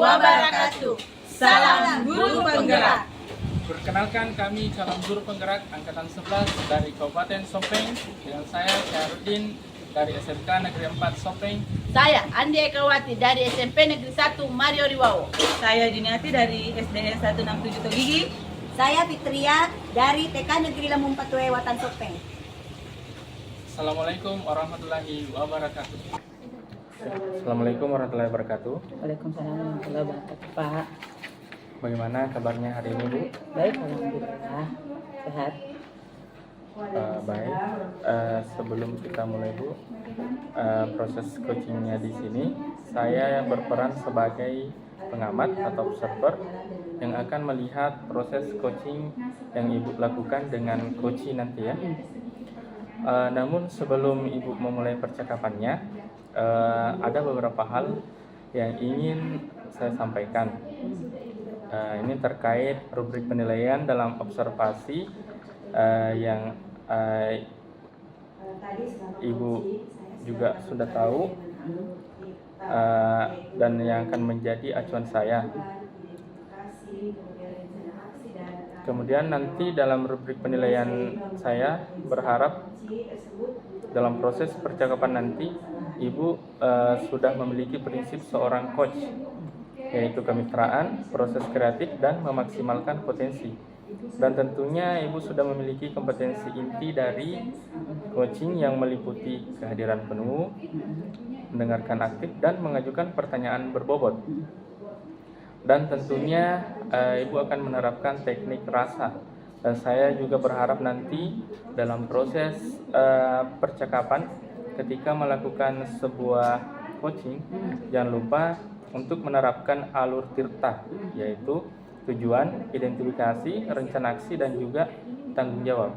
wabarakatuh. Salam Guru Penggerak. Perkenalkan, kami calon guru penggerak Angkatan 11 dari Kabupaten Sopeng. Dengan saya Syahrudin dari SMK Negeri 4 Sopeng. Saya Andi Ekawati dari SMP Negeri 1 Mario Riwawo. Saya Juniati dari SDN 167 Togigi. Saya Fitria dari TK Negeri Lemung Patue Watan Sopeng. Assalamualaikum warahmatullahi wabarakatuh. Assalamualaikum warahmatullahi wabarakatuh. Waalaikumsalam warahmatullahi wabarakatuh, Pak. Bagaimana kabarnya hari ini, Bu? Baik, alhamdulillah. Sehat. Baik. Sebelum kita mulai, Bu, proses coachingnya di sini, saya berperan sebagai pengamat atau observer yang akan melihat proses coaching yang Ibu lakukan dengan coachee nanti ya. Namun sebelum Ibu memulai percakapannya, ada beberapa hal yang ingin saya sampaikan. Ini terkait rubrik penilaian dalam observasi yang Ibu juga sudah tahu dan yang akan menjadi acuan saya. Kemudian nanti dalam rubrik penilaian saya berharap dalam proses percakapan nanti Ibu sudah memiliki prinsip seorang coach, yaitu kemitraan, proses kreatif, dan memaksimalkan potensi. Dan tentunya Ibu sudah memiliki kompetensi inti dari coaching yang meliputi kehadiran penuh, mendengarkan aktif, dan mengajukan pertanyaan berbobot. Dan tentunya Ibu akan menerapkan teknik rasa. Dan saya juga berharap nanti dalam proses percakapan ketika melakukan sebuah coaching, jangan lupa untuk menerapkan alur tirta, yaitu tujuan, identifikasi, rencana aksi, dan juga tanggung jawab.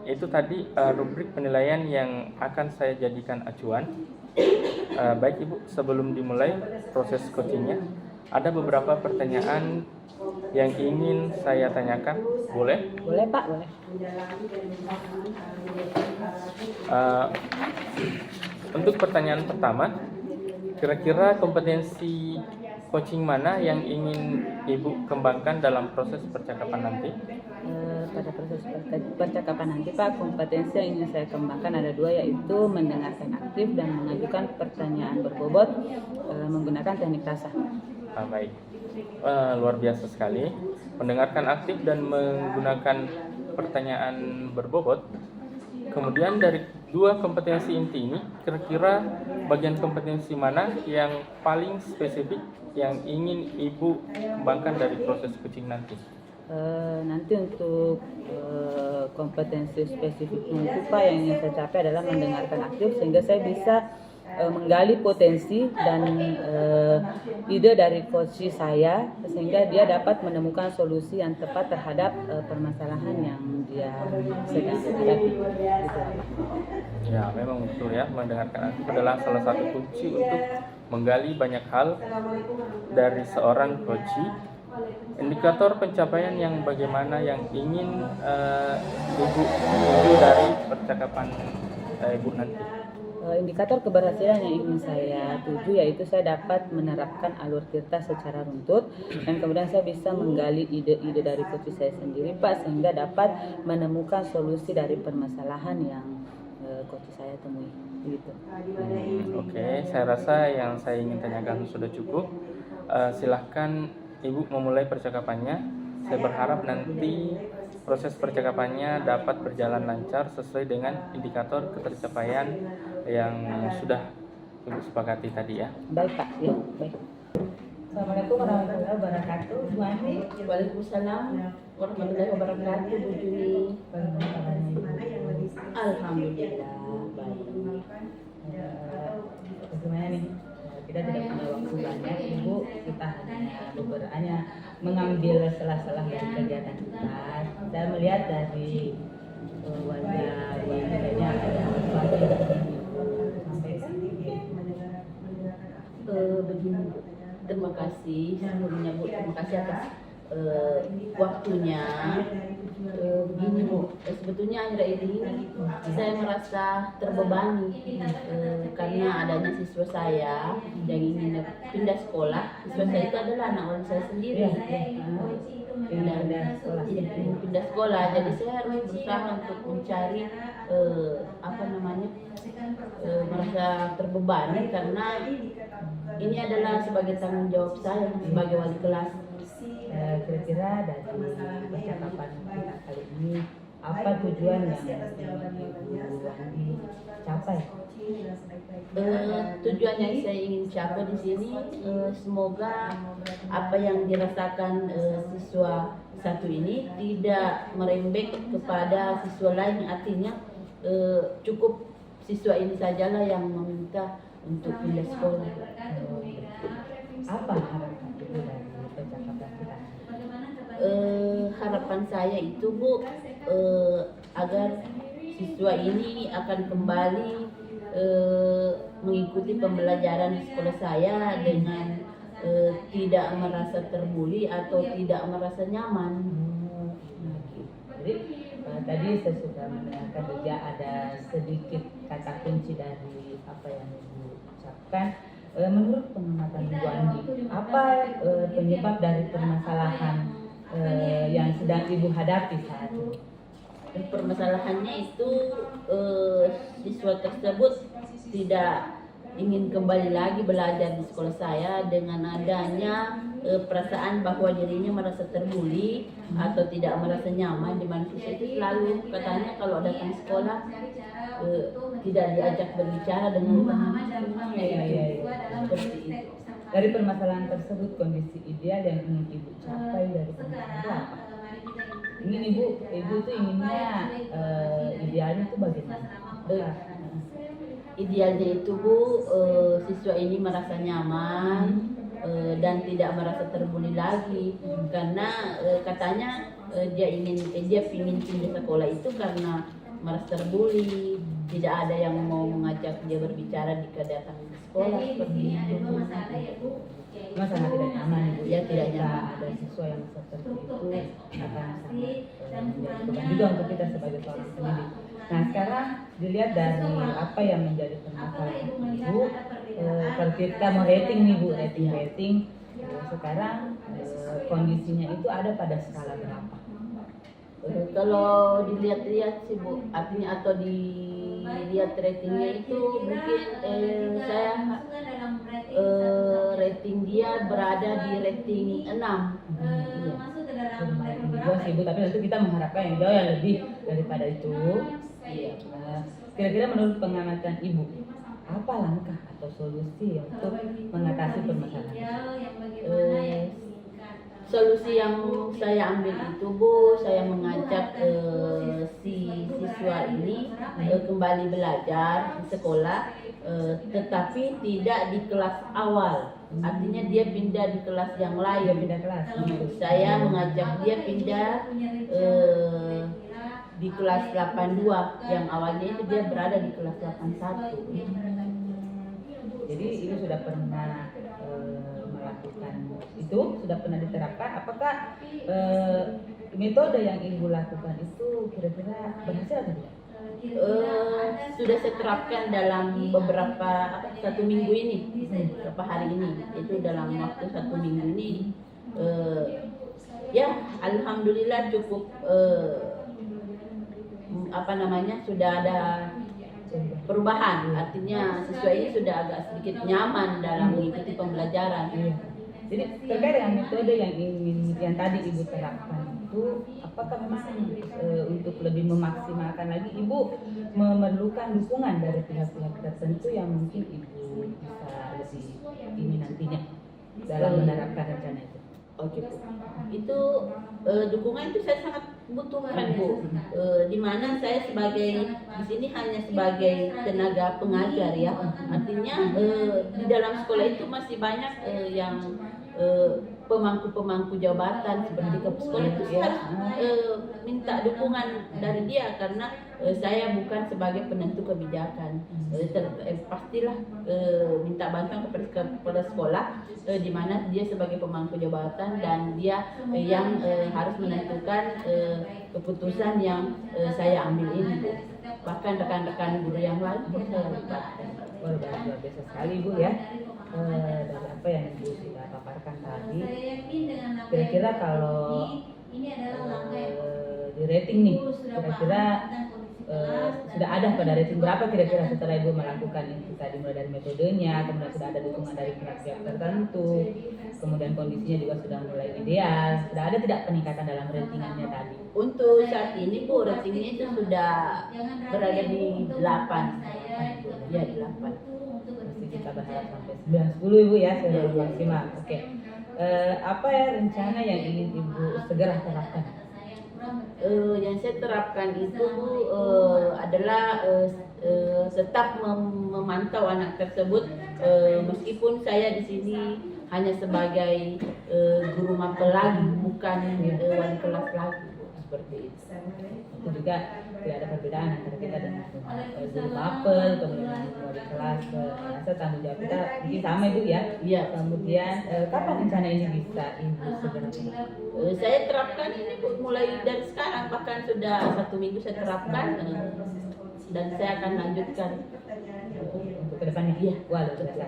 Itu tadi rubrik penilaian yang akan saya jadikan acuan. Baik Ibu, sebelum dimulai proses coachingnya, ada beberapa pertanyaan yang ingin saya tanyakan. Boleh? Boleh, Pak, boleh. Untuk pertanyaan pertama, kira-kira kompetensi coaching mana yang ingin Ibu kembangkan dalam proses percakapan nanti? Pada proses percakapan nanti, Pak, kompetensi yang ingin saya kembangkan ada dua, yaitu mendengarkan aktif dan mengajukan pertanyaan berbobot menggunakan teknik rasa. Baik, luar biasa sekali. Mendengarkan aktif dan menggunakan pertanyaan berbobot. Kemudian dari dua kompetensi inti ini, kira-kira bagian kompetensi mana yang paling spesifik yang ingin Ibu kembangkan dari proses coaching nanti? Nanti untuk kompetensi spesifiknya itu, Pak, yang ingin saya capai adalah mendengarkan aktif sehingga saya bisa menggali potensi dan ide dari coach saya sehingga dia dapat menemukan solusi yang tepat terhadap permasalahan yang dia sedang hadapi. Gitu. Ya, memang betul ya, mendengarkan aktif adalah salah satu kunci untuk menggali banyak hal dari seorang coachee. Indikator pencapaian yang bagaimana yang ingin Ibu tuju dari percakapan Ibu nanti? Indikator keberhasilan yang ingin saya tuju yaitu saya dapat menerapkan alur tirta secara runtut dan kemudian saya bisa menggali ide-ide dari coach saya sendiri, Pak, sehingga dapat menemukan solusi dari permasalahan yang coach saya temui. Gitu. Oke, saya rasa yang saya ingin tanyakan sudah cukup. Silahkan Ibu memulai percakapannya. Saya berharap nanti proses percakapannya dapat berjalan lancar sesuai dengan indikator ketercapaian yang sudah Ibu sepakati tadi ya. Baik, Pak. Ya, baik. Assalamualaikum warahmatullahi wabarakatuh. Bu Andi. Waalaikumsalam warahmatullahi wabarakatuh. Bu Juni. Alhamdulillah baik. Bagaimana nih? Kita tidak punya waktu banyak, Ibu. Kita hanya mengambil sela-sela dari kegiatan kita. Saya melihat dari wajah Bu Andi ada sesuatu yang ingin Ibu sampaikan. Begini Bu, terima kasih sebelumnya Bu, terima kasih atas waktunya. Begini Bu, sebetulnya akhir-akhir ini saya merasa terbebani karena adanya siswa saya yang ingin pindah sekolah. Siswa saya itu adalah anak orang saya sendiri. Pindah sekolah, jadi saya harus berusaha untuk mencari merasa terbebani karena ini adalah sebagai tanggung jawab saya sebagai wali kelas. Kira-kira dari percakapan kita kali ini apa tujuan yang Ibu Wandi capai? Tujuan yang saya ingin capai di sini semoga apa yang dirasakan siswa satu ini tidak merembet kepada siswa lain, artinya cukup siswa ini sajalah yang meminta untuk pindah sekolah. Apa harapan Ibu dari percakapan kita? Harapan saya itu Bu, agar siswa ini akan kembali mengikuti pembelajaran di sekolah saya dengan tidak merasa terbuli atau tidak merasa nyaman. Jadi tadi saya sudah mendengarkan juga ada sedikit kata kunci dari apa yang Ibu ucapkan. Menurut pengamatan Ibu Andi, apa penyebab dari permasalahan yang sedang Ibu hadapi saat ini? Permasalahannya itu siswa tersebut tidak ingin kembali lagi belajar di sekolah saya dengan adanya perasaan bahwa dirinya merasa terbuli atau tidak merasa nyaman, di mana siswa itu selalu katanya kalau datang sekolah tidak diajak berbicara dengan teman-temannya. Seperti itu. Dari permasalahan tersebut, kondisi ideal yang ingin Ibu capai dari permasalahan itu apa? Ingin Ibu tuh inginnya idealnya itu bagaimana? Idealnya itu Bu, siswa ini merasa nyaman dan tidak merasa terbuli lagi karena katanya dia ingin pindah sekolah itu karena merasa terbuli, tidak ada yang mau mengajak dia berbicara jika datang ke sekolah seperti itu. Cuma sangat tidak nyaman Ibu. Ya, tidak nyaman. Ada siswa yang seperti itu akan sangat menjadi beban juga untuk kita sebagai seorang pendidik. Nah sekarang dilihat dari apa yang menjadi permasalahan Ibu, kalau kita mau rating nih Bu, rating sekarang kondisinya itu ada pada skala berapa? Kalau dilihat-lihat sih Bu, artinya atau dilihat ratingnya itu mungkin saya rating dia berada di rating 6. Lumayan tinggi juga sih Bu, tapi tentu kita mengharapkan yang jauh yang lebih daripada itu. Kira-kira menurut pengamatan Ibu, apa langkah atau solusi untuk mengatasi permasalahan? Solusi yang saya ambil itu Bu, saya mengajak si siswa ini kembali belajar di sekolah, tetapi tidak di kelas awal. Artinya dia pindah di kelas yang lain. Pindah kelas. Saya mengajak dia pindah di kelas 82, yang awalnya itu dia berada di kelas 81. Jadi Ibu sudah pernah melakukan itu, sudah pernah diterapkan. Apakah metode yang Ibu lakukan itu kira-kira berhasil atau tidak? Sudah saya terapkan dalam beberapa 1 minggu ini, beberapa hari ini, itu dalam waktu 1 minggu ini. Ya, alhamdulillah cukup sudah ada perubahan, artinya siswa ini sudah agak sedikit nyaman dalam mengikuti pembelajaran. Jadi terkait dengan metode yang tadi Ibu terapkan itu, apakah memang untuk lebih memaksimalkan lagi Ibu memerlukan dukungan dari pihak-pihak tertentu yang mungkin Ibu bisa lebih ini nantinya dalam menerapkan rencana itu? Oke Bu, itu dukungan itu saya sangat butuhkan Bu, di mana saya sebagai di sini hanya sebagai tenaga pengajar ya, artinya di dalam sekolah itu masih banyak yang pemangku jabatan seperti ke sekolah itu saya harus minta dukungan dari dia karena saya bukan sebagai penentu kebijakan. Pastilah minta bantuan kepada kepala sekolah di mana dia sebagai pemangku jabatan dan dia yang harus menentukan keputusan yang saya ambil ini. Bahkan rekan-rekan guru yang lain pun saya libatkan. Luar biasa sekali Bu ya. Dari apa yang Ibu sudah paparkan tadi, kira-kira kalau di rating nih, kira-kira sudah ada pada rating berapa kira-kira setelah Ibu melakukan itu tadi, mulai dari metodenya, kemudian sudah ada dukungan dari pihak-pihak tertentu, kemudian kondisinya juga sudah mulai ideal, sudah ada tidak peningkatan dalam ratingannya tadi? Untuk saat ini Bu, ratingnya itu sudah berada di 8. Ya, 8. Masih kita berharap sampai 9-10 Ibu ya, sudah maksimal. Oke. Apa ya rencana yang ingin Ibu segera terapkan? Yang saya terapkan itu adalah tetap memantau anak tersebut meskipun saya di sini hanya sebagai guru mapel lagi, bukan wali kelas lagi, seperti itu. Itu juga tidak ada perbedaan antara kita dengan guru mapel, kemudian wali kelas. Rasa tanggung jawab kita mungkin sama Ibu ya. Iya. Kemudian kapan rencana ini bisa Ibu segera? Saya terapkan ini Bu, mulai dari sekarang, bahkan sudah 1 minggu saya terapkan dan saya akan lanjutkan Untuk kedepannya? Iya. Wah, luar biasa.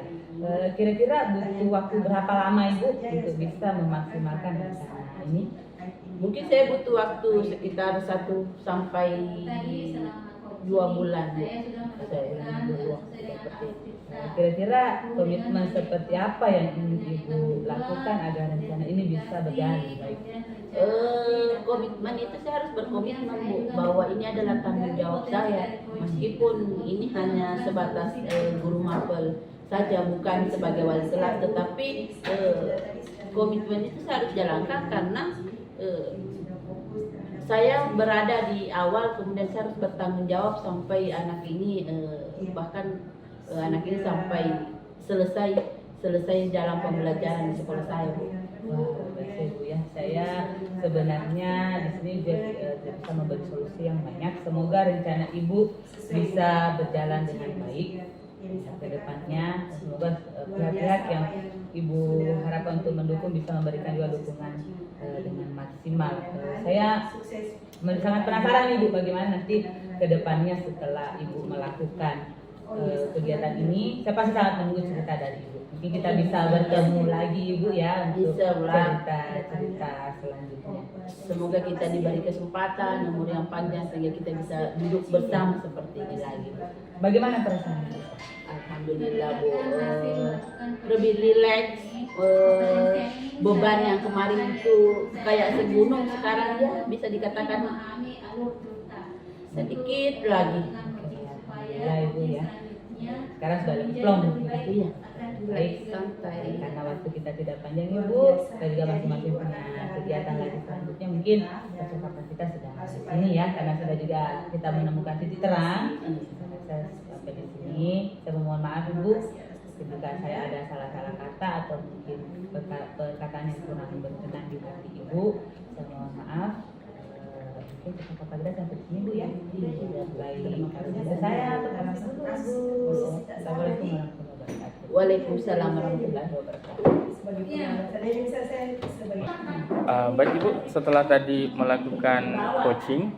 Kira-kira butuh waktu berapa lama Ibu untuk bisa memaksimalkan rencana ini? Mungkin saya butuh waktu sekitar 1 sampai 2 bulan. Saya butuh waktu seperti itu. Kira-kira komitmen seperti apa yang ingin Ibu lakukan agar rencana ini bisa berjalan lebih baik? Komitmen itu saya harus berkomitmen Bu, bahwa ini adalah tanggung jawab saya, meskipun ini hanya sebatas guru mapel saja, bukan sebagai wali kelas, tetapi komitmen itu saya harus jalankan karena saya berada di awal, kemudian saya harus bertanggung jawab sampai anak ini bahkan anak ini sampai selesai dalam pembelajaran di sekolah saya Bu. Wah, biasa Ibu ya. Saya sebenarnya di sini bisa memberi solusi yang banyak. Semoga rencana Ibu bisa berjalan dengan baik ke depannya. Semoga pihak-pihak yang Ibu harapkan untuk mendukung bisa memberikan juga dukungan dengan maksimal. Saya sangat penasaran Ibu bagaimana nanti ke depannya setelah Ibu melakukan kegiatan ini. Saya pasti sangat menunggu cerita dari Ibu. Mungkin kita bisa bertemu lagi Ibu ya untuk cerita selanjutnya. Semoga kita diberi kesempatan, umur yang panjang sehingga kita bisa duduk bersama seperti ini lagi. Bagaimana perasaan Ibu? Alhamdulillah Bu, lebih rileks. Beban yang kemarin itu kayak segunung, sekarang ya bisa dikatakan sedikit lagi. Alhamdulillah Ibu ya. Sekarang sudah lebih plong begitu ya. Baik, Santai. karena waktu kita tidak panjang Ibu, kita juga masing-masing punya kegiatan lagi selanjutnya. Mungkin percakapan kita sudah di sini ya, karena sudah juga kita menemukan titik terang. Saya sampai di sini. Saya mohon maaf Ibu jika saya ada salah-salah kata atau mungkin perkataan yang kurang berkenan di hati Ibu. Saya mohon maaf. Mungkin percakapan kita sampai di sini Bu ya. Baik, kalau bisa saya pertama dulu Bu. Assalamualaikum warahmatullahi wabarakatuh. Waalaikumsalam warahmatullahi wabarakatuh. Baik Ibu, setelah tadi melakukan coaching,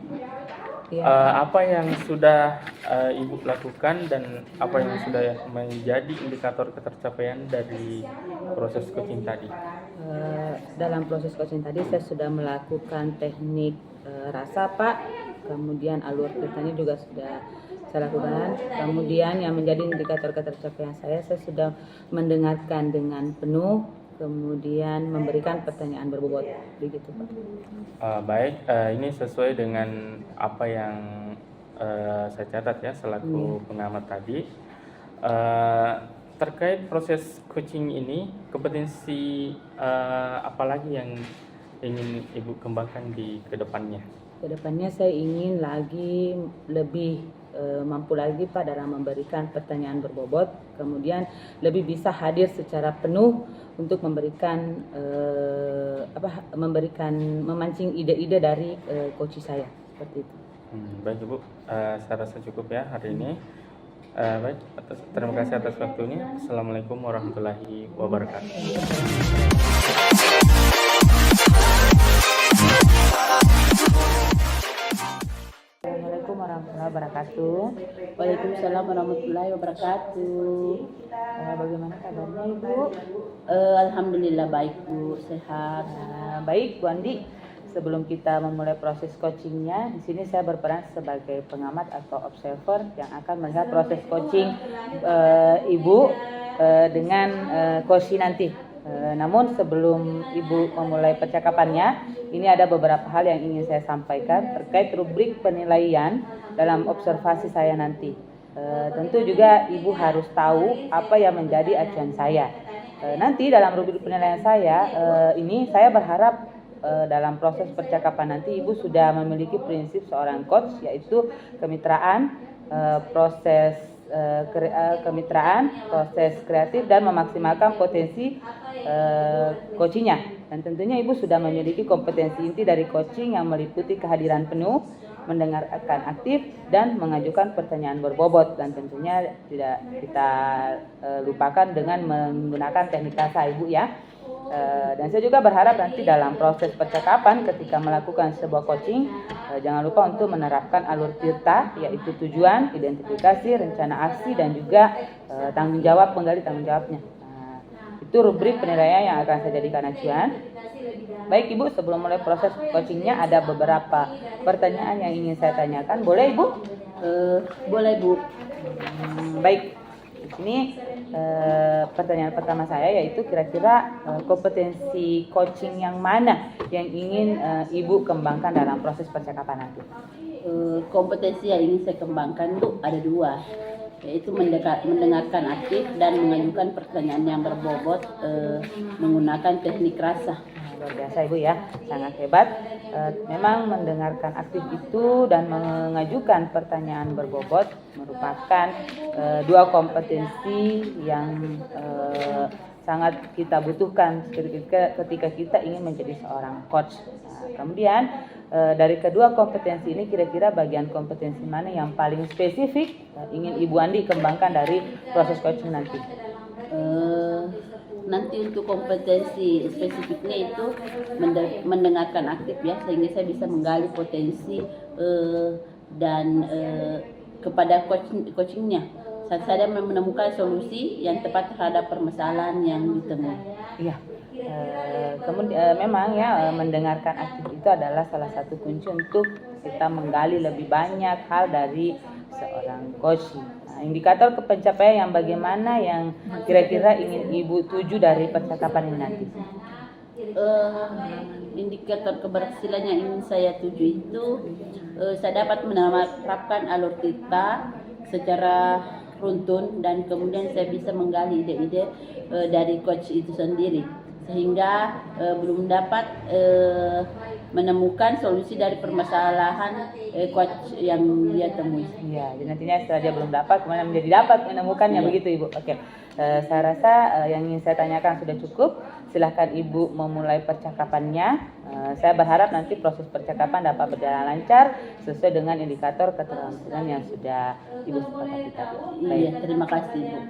apa yang sudah Ibu lakukan dan apa yang sudah menjadi indikator ketercapaian dari proses coaching tadi? Dalam proses coaching tadi saya sudah melakukan teknik rasa Pak, kemudian alur ceritanya juga sudah saya lakukan. Kemudian yang menjadi indikator ketercapaian saya sudah mendengarkan dengan penuh, kemudian memberikan pertanyaan berbobot, begitu Pak. Baik, ini sesuai dengan apa yang saya catat ya selaku pengamat tadi. Terkait proses coaching ini, kompetensi apa lagi yang ingin Ibu kembangkan di kedepannya? Kedepannya saya ingin lagi lebih mampu lagi Pak dalam memberikan pertanyaan berbobot, kemudian lebih bisa hadir secara penuh untuk memberikan memancing ide-ide dari coach saya seperti itu. Baik Ibu, saya rasa cukup ya hari ini. Baik, terima kasih atas waktunya. Assalamualaikum warahmatullahi wabarakatuh. Assalamualaikum warahmatullahi wabarakatuh. Waalaikumsalam warahmatullahi wabarakatuh. Bagaimana kabarnya Ibu? Alhamdulillah baik Bu, sehat. Baik Bu Andi, sebelum kita memulai proses coachingnya, di sini saya berperan sebagai pengamat atau observer yang akan melihat proses coaching Ibu dengan coach nanti. Namun sebelum Ibu memulai percakapannya, ini ada beberapa hal yang ingin saya sampaikan terkait rubrik penilaian dalam observasi saya nanti. Tentu juga Ibu harus tahu apa yang menjadi acuan saya. Nanti dalam rubrik penilaian saya, ini saya berharap dalam proses percakapan nanti Ibu sudah memiliki prinsip seorang coach, yaitu kemitraan, proses kreatif dan memaksimalkan potensi coachingnya. Dan tentunya Ibu sudah memiliki kompetensi inti dari coaching yang meliputi kehadiran penuh, mendengarkan aktif, dan mengajukan pertanyaan berbobot. Dan tentunya tidak kita lupakan dengan menggunakan teknik rasa Ibu ya. Dan saya juga berharap nanti dalam proses percakapan ketika melakukan sebuah coaching, jangan lupa untuk menerapkan alur tirta, yaitu tujuan, identifikasi, rencana aksi, dan juga tanggung jawab, menggali tanggung jawabnya. Itu rubrik penilaian yang akan saya jadikan acuan. Baik Ibu, sebelum mulai proses coachingnya ada beberapa pertanyaan yang ingin saya tanyakan. Boleh Ibu? Boleh Bu. Baik. Di sini pertanyaan pertama saya yaitu kira-kira kompetensi coaching yang mana yang ingin Ibu kembangkan dalam proses percakapan nanti? Kompetensi yang ingin saya kembangkan Bu ada dua, yaitu mendengarkan aktif dan mengajukan pertanyaan yang berbobot menggunakan teknik rasa. Luar biasa Ibu ya, sangat hebat. Memang mendengarkan aktif itu dan mengajukan pertanyaan berbobot merupakan dua kompetensi yang sangat kita butuhkan ketika kita ingin menjadi seorang coach. Kemudian dari kedua kompetensi ini kira-kira bagian kompetensi mana yang paling spesifik ingin Ibu Andi kembangkan dari proses coaching nanti? Nanti untuk kompetensi spesifiknya itu mendengarkan aktif ya, sehingga saya bisa menggali potensi dan kepada coachingnya saat saya menemukan solusi yang tepat terhadap permasalahan yang ditemui. Iya. Kemudian memang ya mendengarkan aktif itu adalah salah satu kunci untuk kita menggali lebih banyak hal dari seorang coach. Indikator pencapaian yang bagaimana yang kira-kira ingin Ibu tuju dari percakapan ini nanti? Indikator keberhasilan yang ingin saya tuju itu saya dapat menerapkan alur tirta secara runtun dan kemudian saya bisa menggali ide-ide dari coach itu sendiri, sehingga belum dapat menemukan solusi dari permasalahan coach yang dia temui. Iya, jadi nantinya setelah dia belum dapat, kemudian menjadi dapat menemukannya, begitu Ibu. Oke, saya rasa yang ingin saya tanyakan sudah cukup. Silahkan Ibu memulai percakapannya. Saya berharap nanti proses percakapan dapat berjalan lancar sesuai dengan indikator keterampilan yang sudah Ibu sepakati tadi. Iya, terima kasih Bu.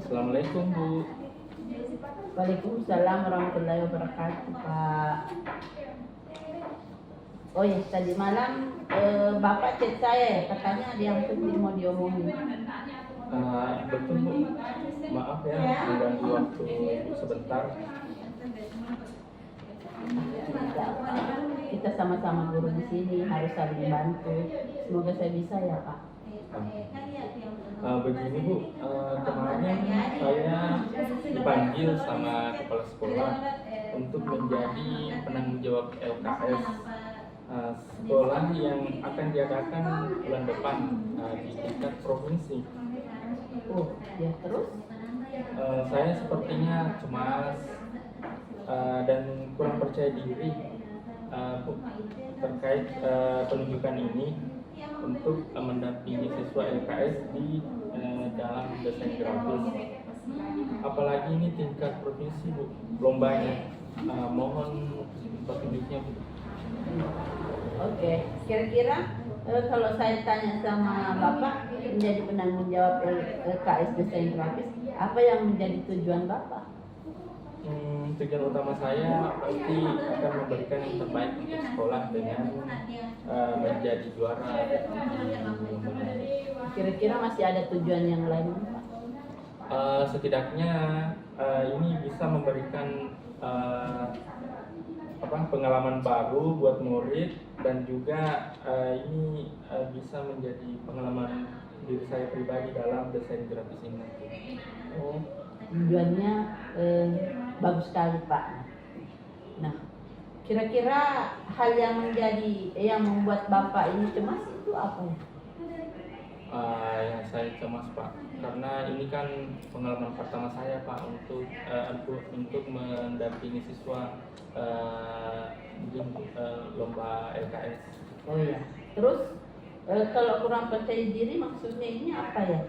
Assalamualaikum Bu. Waalaikumsalam warahmatullahi wabarakatuh Pak. Oh ya, tadi malam Bapak chat saya, katanya ada yang penting mau diomongin. Betul Bu, maaf ya mengganggu waktu sebentar. Kita sama-sama guru di sini, harus saling bantu. Semoga saya bisa ya Pak. Begini Bu, kemarin saya dipanggil sama kepala sekolah untuk menjadi penanggung jawab LKS sekolah yang akan diadakan bulan depan di tingkat provinsi. Oh, ya terus? Saya sepertinya cemas dan kurang percaya percaya diri Bu, terkait penunjukan ini untuk mendampingi siswa LKS di dalam desain grafis. Apalagi ini tingkat provinsi Bu, lombanya. Mohon petunjuknya Bu. Oke, kira-kira kalau saya tanya sama Bapak menjadi penanggung jawab LKS Desain Grafis, apa yang menjadi tujuan Bapak? Tujuan utama saya pasti akan memberikan yang terbaik untuk sekolah dengan menjadi juara. Kira-kira masih ada tujuan yang lain, Pak? Setidaknya ini bisa memberikan pengalaman baru buat murid, dan juga ini bisa menjadi pengalaman diri saya pribadi dalam desain grafis ini. Oh, tujuannya bagus sekali Pak. Nah, kira-kira hal yang membuat Bapak ini cemas itu apa ya? Yang saya cemas Pak, karena ini kan pengalaman pertama saya Pak untuk mendampingi siswa di lomba LKS. Oh ya. Terus kalau kurang percaya diri maksudnya ini apa ya?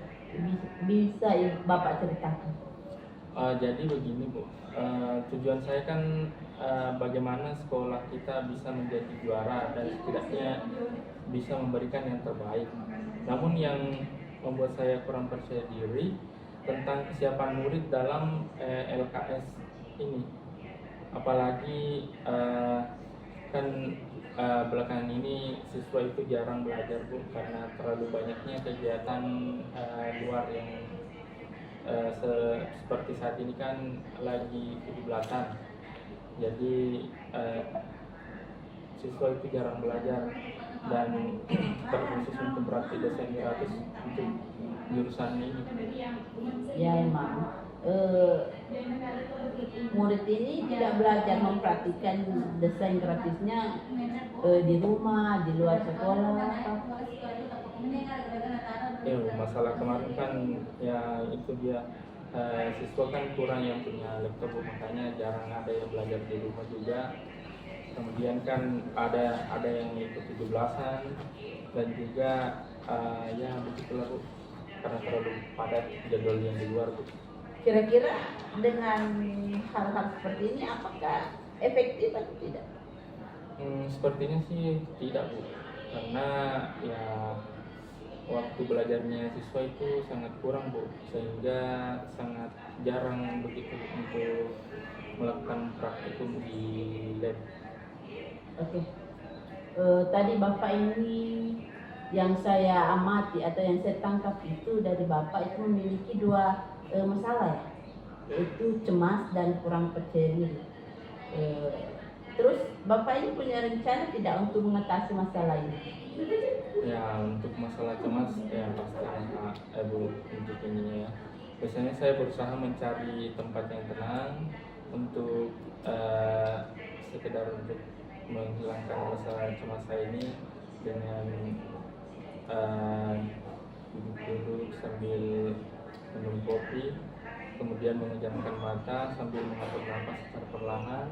Bisa Bapak ceritakan? Jadi begini Bu, tujuan saya kan bagaimana sekolah kita bisa menjadi juara dan setidaknya bisa memberikan yang terbaik. Namun yang membuat saya kurang percaya diri tentang kesiapan murid dalam LKS ini. Apalagi kan belakangan ini siswa itu jarang belajar Bu, karena terlalu banyaknya kegiatan luar yang seperti saat ini kan lagi 17-an. Jadi siswa itu jarang belajar, dan terkhusus untuk praktik desain grafis untuk jurusan ini. Ya emang murid ini tidak belajar mempraktikkan desain grafisnya di rumah, di luar sekolah. Masalah kemarin kan ya itu dia, siswa kan kurang yang punya laptop, makanya jarang ada yang belajar di rumah juga. Kemudian kan ada yang ikut 17-an, dan juga ya begitulah Bu, karena terlalu padat jadwal yang di luar Bu. Kira-kira dengan hal-hal seperti ini apakah efektif atau tidak? Sepertinya sih tidak Bu, karena ya waktu belajarnya siswa itu sangat kurang Bu, sehingga sangat jarang begitu untuk melakukan praktikum di lab. Oke. Tadi Bapak ini yang saya amati atau yang saya tangkap itu dari Bapak itu memiliki dua masalah ya, yaitu cemas dan kurang percaya diri. Terus Bapak ini punya rencana tidak untuk mengatasi masalah ini? Ya, untuk masalah cemas ya pasti Bu, untuk ini ya. Biasanya saya berusaha mencari tempat yang tenang untuk sekedar untuk menghilangkan rasa cemas saya ini dengan duduk-duduk sambil minum kopi, kemudian memejamkan mata sambil mengatur nafas secara perlahan.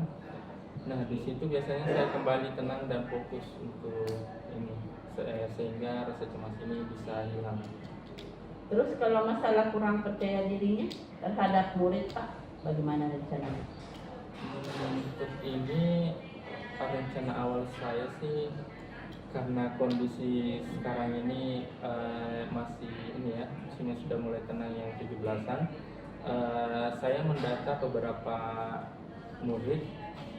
Nah, di situ biasanya saya kembali tenang dan fokus untuk ini, sehingga rasa cemas ini bisa hilang. Terus kalau masalah kurang percaya dirinya terhadap murid Pak, bagaimana rencananya? Untuk ini rencana awal saya sih, karena kondisi sekarang ini masih ini ya, musimnya sudah mulai tenang yang 17-an. Saya mendata beberapa murid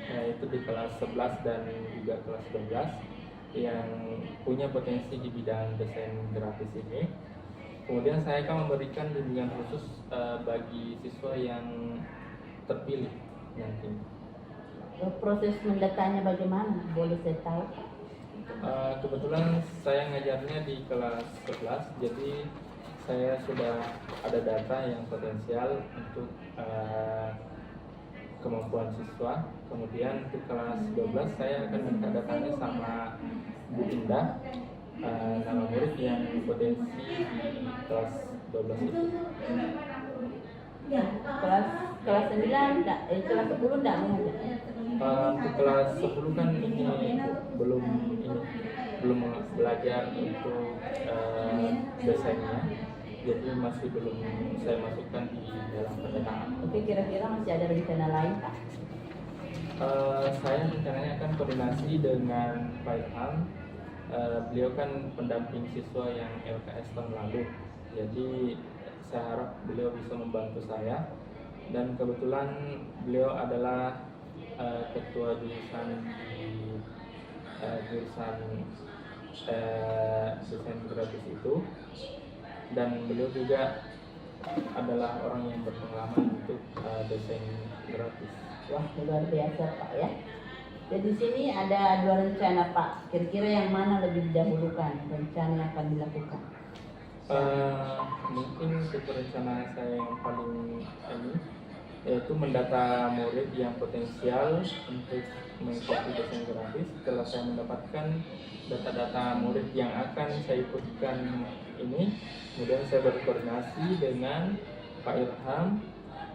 yaitu di kelas 11 dan juga kelas 12 yang punya potensi di bidang desain grafis ini. Kemudian saya akan memberikan bimbingan khusus bagi siswa yang terpilih nanti. Proses mendatanya bagaimana? Boleh saya tahu? Kebetulan saya ngajarnya di kelas 11, jadi saya sudah ada data yang potensial untuk kemampuan siswa. Kemudian untuk kelas 12 saya akan minta datanya sama Bu Indah, nama murid yang potensi di kelas 12 itu. Kelas 9 enggak, kelas 10 enggak mengajar. Untuk kelas 10 kan ini belum belajar untuk desainnya, jadi masih belum saya masukkan di dalam pendataan. Oke, kira-kira masih ada rencana lain Pak? Saya rencananya akan koordinasi dengan Pak Ilham. Beliau kan pendamping siswa yang LKS tahun lalu, jadi saya harap beliau bisa membantu saya. Dan kebetulan beliau adalah ketua jurusan di jurusan desain grafis itu, dan beliau juga adalah orang yang berpengalaman untuk desain grafis. Wah, luar biasa Pak ya. Jadi di sini ada 2 rencana Pak. Kira-kira yang mana lebih didahulukan rencana yang akan dilakukan? Mungkin tipe rencana saya yang paling ini yaitu mendata murid yang potensial untuk mengikuti desain grafis. Setelah saya mendapatkan data-data murid yang akan saya ikutkan ini, kemudian saya berkoordinasi dengan Pak Ilham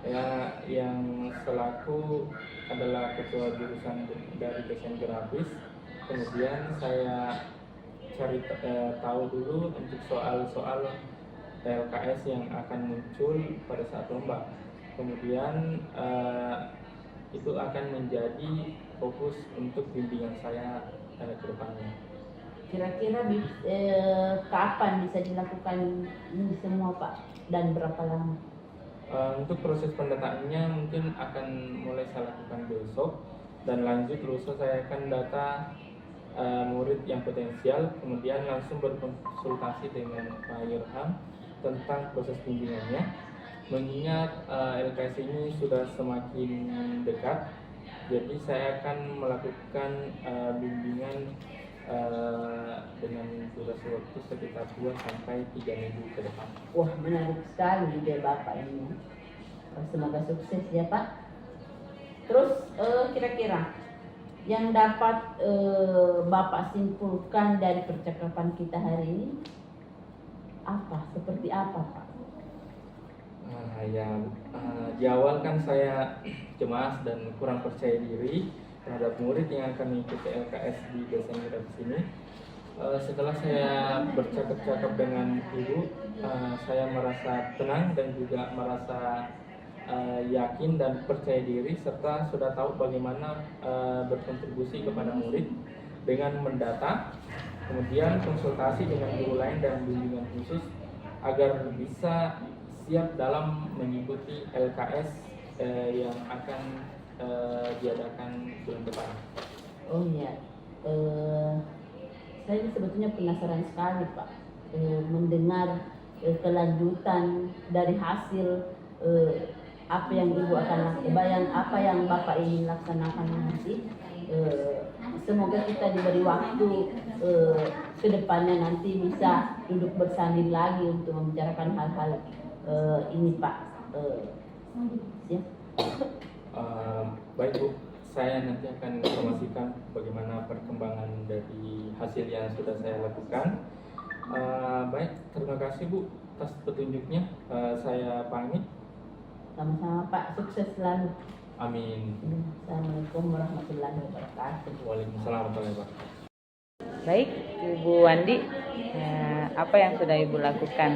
ya, yang selaku adalah ketua jurusan dari desain grafis. Kemudian saya cari tahu dulu untuk soal-soal LKS yang akan muncul pada saat lomba. Kemudian itu akan menjadi fokus untuk bimbingan saya ke depannya. Kira-kira kapan bisa dilakukan ini semua Pak, dan berapa lama? Untuk proses pendataannya mungkin akan mulai saya lakukan besok, dan lanjut lusa saya akan data murid yang potensial, kemudian langsung berkonsultasi dengan Pak Ilham tentang proses bimbingannya. Mengingat LKS ini sudah semakin dekat, jadi saya akan melakukan bimbingan dengan durasi waktu sekitar 2 sampai 3 minggu ke depan. Wah, menarik sekali ide Bapak ini. Semoga sukses ya Pak. Terus kira-kira yang dapat Bapak simpulkan dari percakapan kita hari ini apa? Seperti apa Pak? Di awal kan saya cemas dan kurang percaya diri terhadap murid yang akan mengikuti LKS di desain grafis ini. Setelah saya bercakap-cakap dengan ibu, saya merasa tenang dan juga merasa yakin dan percaya diri, serta sudah tahu bagaimana berkontribusi kepada murid dengan mendata, kemudian konsultasi dengan guru lain dan bimbingan khusus agar bisa siap dalam mengikuti LKS yang akan diadakan bulan depan. Oh iya, saya sebetulnya penasaran sekali Pak mendengar kelanjutan dari hasil apa yang Ibu akan lakukan, apa yang Bapak ingin laksanakan nanti. Semoga kita diberi waktu ke depannya nanti bisa duduk bersanding lagi untuk membicarakan hal-hal ini Pak. Ya. Baik Bu, saya nanti akan informasikan bagaimana perkembangan dari hasil yang sudah saya lakukan. Baik, terima kasih Bu atas petunjuknya. Saya pamit. Sama-sama Pak, sukses selalu. Amin. Assalamualaikum warahmatullahi wabarakatuh. Waalaikumsalam warahmatullahi wabarakatuh. Baik, Ibu Wandi, apa yang sudah Ibu lakukan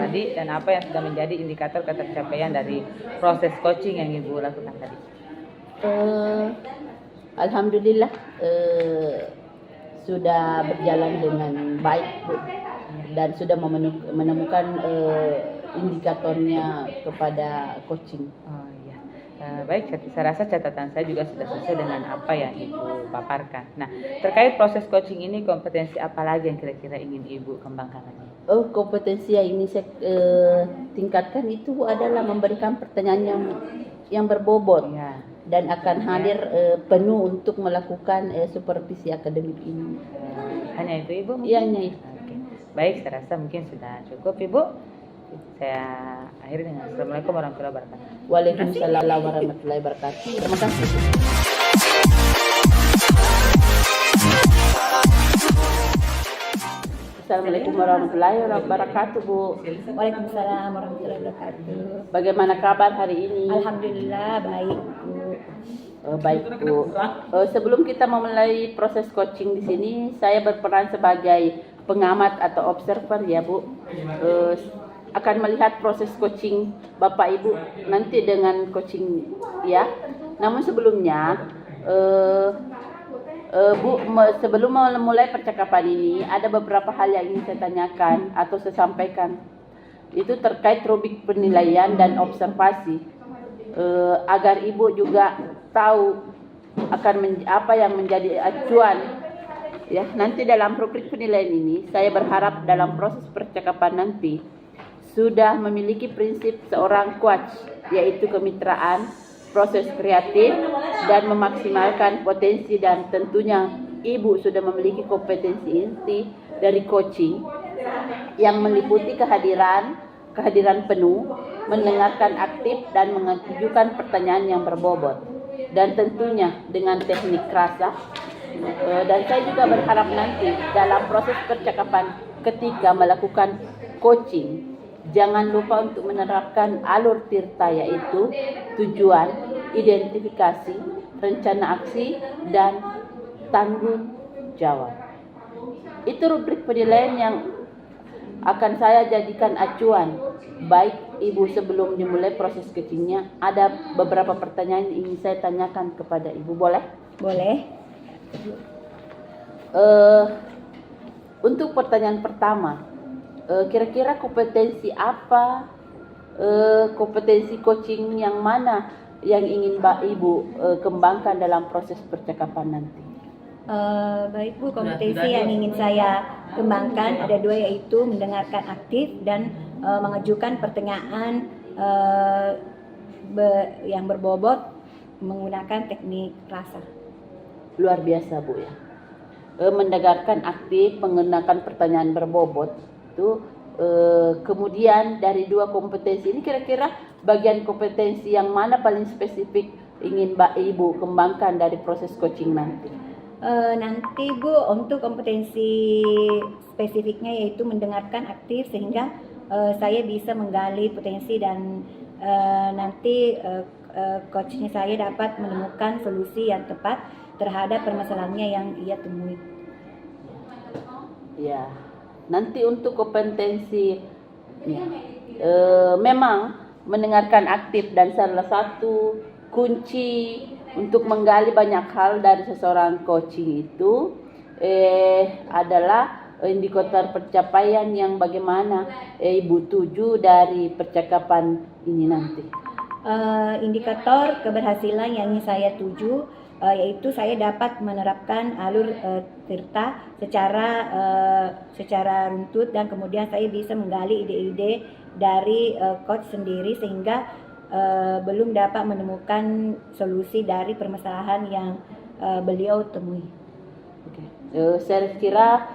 tadi dan apa yang sudah menjadi indikator ketercapaian dari proses coaching yang Ibu lakukan tadi? Alhamdulillah sudah berjalan dengan baik Bu, dan sudah menemukan indikatornya kepada coaching. Oh iya, baik. Saya rasa catatan saya juga sudah sesuai dengan apa yang Ibu paparkan. Nah, terkait proses coaching ini, kompetensi apa lagi yang kira-kira ingin Ibu kembangkan lagi? Oh, kompetensi yang ini saya tingkatkan itu adalah memberikan pertanyaan yang berbobot. Ya. Dan akan hadir penuh untuk melakukan supervisi akademik ini. Hanya itu Ibu? Iya, hanya itu. Oke. Baik, saya rasa mungkin sudah cukup Ibu. Saya akhiri dengan Assalamualaikum warahmatullahi wabarakatuh. Waalaikumsalam warahmatullahi wabarakatuh. Terima kasih. Assalamualaikum warahmatullahi wabarakatuh, Bu. Waalaikumsalam warahmatullahi wabarakatuh. Bagaimana kabar hari ini? Alhamdulillah baik, Bu. Baik, Bu. Sebelum kita memulai proses coaching di sini, saya berperan sebagai pengamat atau observer ya, Bu. Akan melihat proses coaching Bapak Ibu nanti dengan coaching ya. Namun sebelumnya Bu, sebelum memulai percakapan ini, ada beberapa hal yang ingin saya tanyakan atau saya sampaikan. Itu terkait rubrik penilaian dan observasi, agar Ibu juga tahu akan apa yang menjadi acuan. Ya, nanti dalam rubrik penilaian ini, saya berharap dalam proses percakapan nanti sudah memiliki prinsip seorang coach, yaitu kemitraan, proses kreatif, dan memaksimalkan potensi, dan tentunya Ibu sudah memiliki kompetensi inti dari coaching yang meliputi kehadiran penuh, mendengarkan aktif, dan mengajukan pertanyaan yang berbobot, dan tentunya dengan teknik rasa. Dan saya juga berharap nanti dalam proses percakapan ketika melakukan coaching, jangan lupa untuk menerapkan alur tirta, yaitu tujuan, identifikasi, rencana aksi, dan tanggung jawab. Itu rubrik penilaian yang akan saya jadikan acuan. Baik Ibu, sebelum dimulai proses coachingnya, ada beberapa pertanyaan yang ingin saya tanyakan kepada Ibu, boleh? Boleh. Untuk pertanyaan pertama, kira-kira kompetensi apa, kompetensi coaching yang mana yang ingin Ibu kembangkan dalam proses percakapan nanti? Baik, Bu, kompetensi yang ingin saya kembangkan ada dua, yaitu mendengarkan aktif dan mengajukan pertanyaan yang berbobot menggunakan teknik rasa. Luar biasa, Bu, ya. Mendengarkan aktif, menggunakan pertanyaan berbobot itu. Kemudian dari dua kompetensi ini, kira-kira bagian kompetensi yang mana paling spesifik ingin Ibu kembangkan dari proses coaching nanti? Nanti, Bu, untuk kompetensi spesifiknya yaitu mendengarkan aktif, sehingga saya bisa menggali potensi dan nanti coachnya saya dapat menemukan solusi yang tepat terhadap permasalahannya yang ia temui. Ya, nanti untuk kompetensi ya, memang mendengarkan aktif, dan salah satu kunci untuk menggali banyak hal dari seseorang coaching itu adalah indikator pencapaian yang bagaimana Ibu tuju dari percakapan ini nanti. Indikator keberhasilan yang ingin saya tuju yaitu saya dapat menerapkan alur tirta secara runtut, dan kemudian saya bisa menggali ide-ide dari coach sendiri sehingga belum dapat menemukan solusi dari permasalahan yang beliau temui. Oke. Saya kira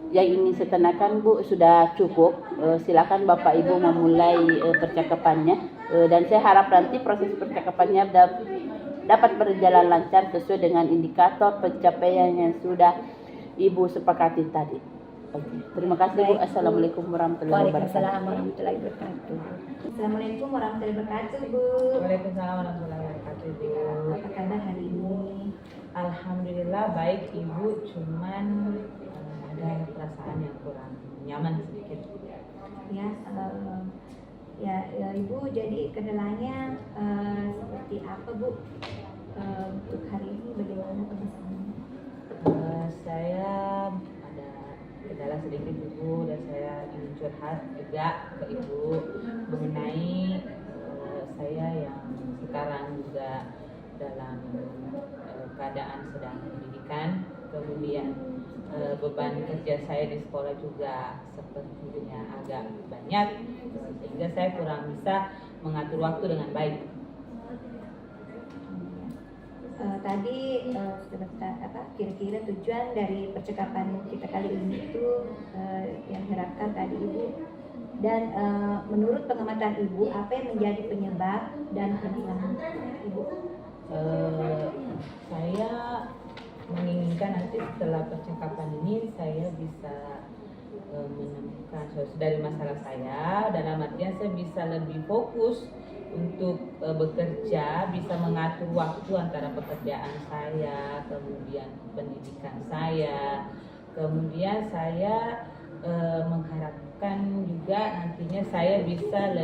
yang ingin saya tanyakan, Bu, sudah cukup. Silakan Bapak Ibu memulai percakapannya, dan saya harap nanti proses percakapannya dapat berjalan lancar sesuai dengan indikator pencapaian yang sudah Ibu sepakati tadi. Oke. Terima kasih, Bu. Assalamualaikum warahmatullahi wabarakatuh. Waalaikumsalam warahmatullahi wabarakatuh. Assalamualaikum warahmatullahi wabarakatuh, Bu. Waalaikumsalam warahmatullahi wabarakatuh, Ibu. Apa kabar hari ini? Alhamdulillah baik, Ibu. Cuman ada perasaan yang kurang nyaman sedikit. Ya, Ibu, jadi kendalanya seperti apa, Bu? Untuk hari ini bagaimana permasalahannya? Saya ada kendala sedikit, Ibu, dan saya ingin curhat juga ke Ibu mengenai saya yang sekarang juga dalam keadaan sedang pendidikan, kemudian beban kerja saya di sekolah juga sepertinya agak banyak, sehingga saya kurang bisa mengatur waktu dengan baik. Tadi kira-kira tujuan dari percakapan kita kali ini itu yang diharapkan tadi, Ibu, dan menurut pengamatan Ibu, apa yang menjadi penyebab dan permasalahan Ibu? Saya menginginkan nanti setelah percakapan ini saya bisa menemukan solusi dari masalah saya, dalam artian saya bisa lebih fokus untuk bekerja, bisa mengatur waktu antara pekerjaan saya, kemudian pendidikan saya, kemudian saya mengharapkan juga nantinya saya bisa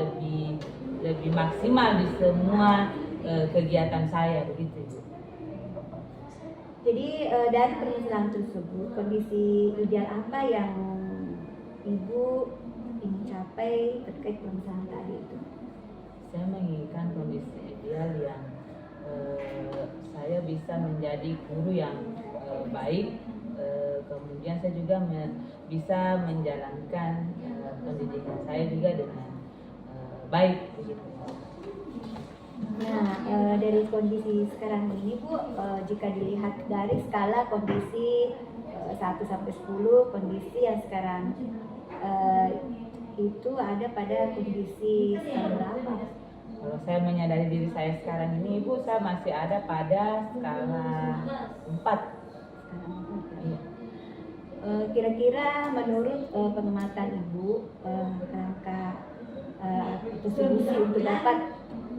lebih maksimal di semua kegiatan saya, begitu Ibu. Jadi dari penjelasan tersebut, kondisi ideal apa yang Ibu ingin capai terkait permasalahan tadi itu? Saya menginginkan kondisi ideal yang saya bisa menjadi guru yang baik, kemudian saya juga bisa menjalankan pendidikan saya juga dengan baik, begitu. Nah, dari kondisi sekarang ini Bu, jika dilihat dari skala kondisi 1 sampai 10, kondisi yang sekarang itu ada pada kondisi skala berapa? Kalau saya menyadari diri saya sekarang ini, Ibu, saya masih ada pada skala 4. Iya. Kira-kira menurut pengamatan Ibu, kerangka atau solusi untuk dapat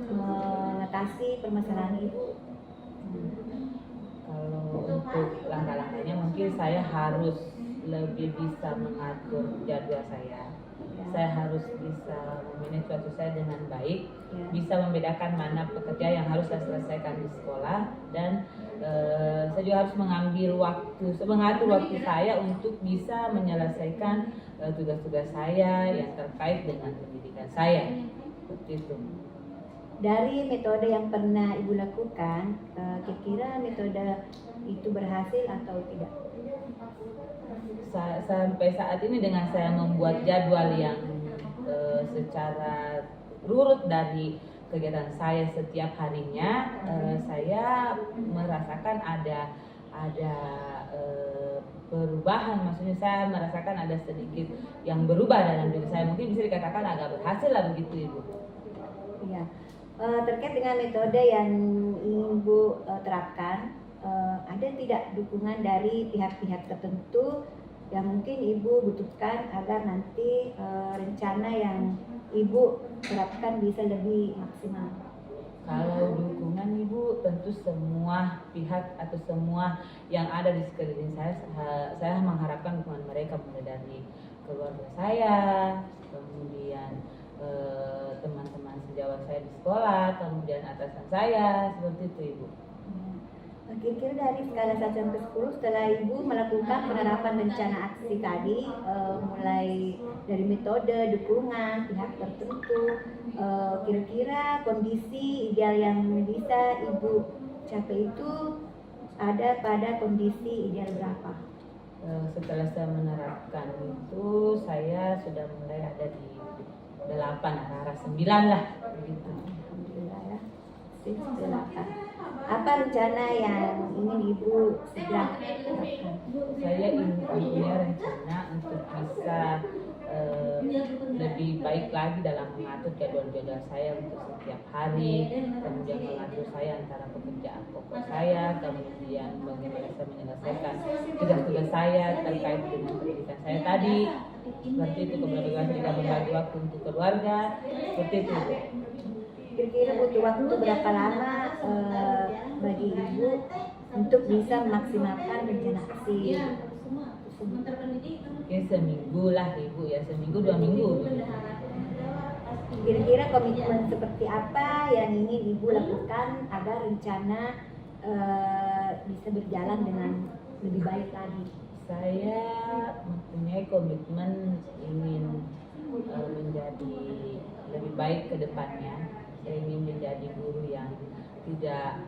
mengatasi permasalahan Ibu? Kalau untuk langkah-langkahnya mungkin saya harus lebih bisa mengatur jadwal saya. Saya harus bisa memanage waktu saya dengan baik, bisa membedakan mana pekerja yang harus saya selesaikan di sekolah, dan saya juga harus mengatur waktu saya untuk bisa menyelesaikan tugas-tugas saya yang terkait dengan pendidikan saya. Seperti itu. Dari metode yang pernah Ibu lakukan, kira-kira metode itu berhasil atau tidak? Sampai saat ini dengan saya membuat jadwal yang secara urut dari kegiatan saya setiap harinya, saya merasakan ada perubahan. Maksudnya saya merasakan ada sedikit yang berubah dalam diri saya. Mungkin bisa dikatakan agak berhasil lah, begitu Ibu. Iya. Terkait dengan metode yang ingin Bu terapkan, ada tidak dukungan dari pihak-pihak tertentu yang mungkin Ibu butuhkan agar nanti rencana yang Ibu terapkan bisa lebih maksimal? Kalau dukungan Ibu, tentu semua pihak atau semua yang ada di sekeliling saya mengharapkan dukungan mereka, mulai dari keluarga saya, kemudian teman-teman sejawat saya di sekolah, kemudian atasan saya, seperti itu Ibu. Kira-kira dari skala 1 sampai 10, setelah Ibu melakukan penerapan rencana aksi tadi, mulai dari metode, dukungan, pihak tertentu, kira-kira kondisi ideal yang bisa Ibu capai itu ada pada kondisi ideal berapa? Setelah saya menerapkan itu, saya sudah mulai ada di 8, arah 9 lah, begitu. Alhamdulillah ya. 8. Apa rencana yang ingin Ibu segera terapkan? Saya punya rencana untuk bisa lebih baik lagi dalam mengatur jadwal-jadwal saya untuk setiap hari, kemudian mengatur saya antara pekerjaan pokok saya, kemudian bagaimana saya menyelesaikan tugas-tugas saya terkait dengan pendidikan saya tadi, seperti itu. Kemudian saya juga membagi waktu untuk keluarga, seperti itu. Kira-kira butuh waktu berapa lama bagi Ibu untuk bisa memaksimalkan rencana aksi? Mungkin seminggu lah Ibu ya, seminggu 2 minggu. Kira-kira komitmen seperti apa yang ingin Ibu lakukan agar rencana bisa berjalan dengan lebih baik lagi? Saya mempunyai komitmen ingin menjadi lebih baik ke depannya. Saya ingin menjadi guru yang tidak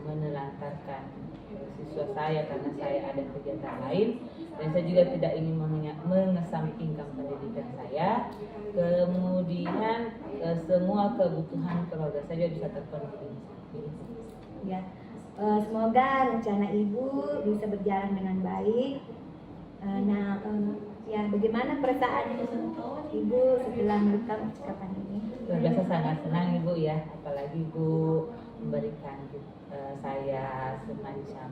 menelantarkan siswa saya karena saya ada kegiatan lain, dan saya juga tidak ingin mengesampingkan pendidikan saya. Kemudian semua kebutuhan keluarga saya bisa terpenuhi. Ya, semoga rencana Ibu bisa berjalan dengan baik. Ya, bagaimana perasaan Ibu setelah melakukan percakapan ini? Luar biasa sangat senang Ibu ya, apalagi Ibu memberikan saya semacam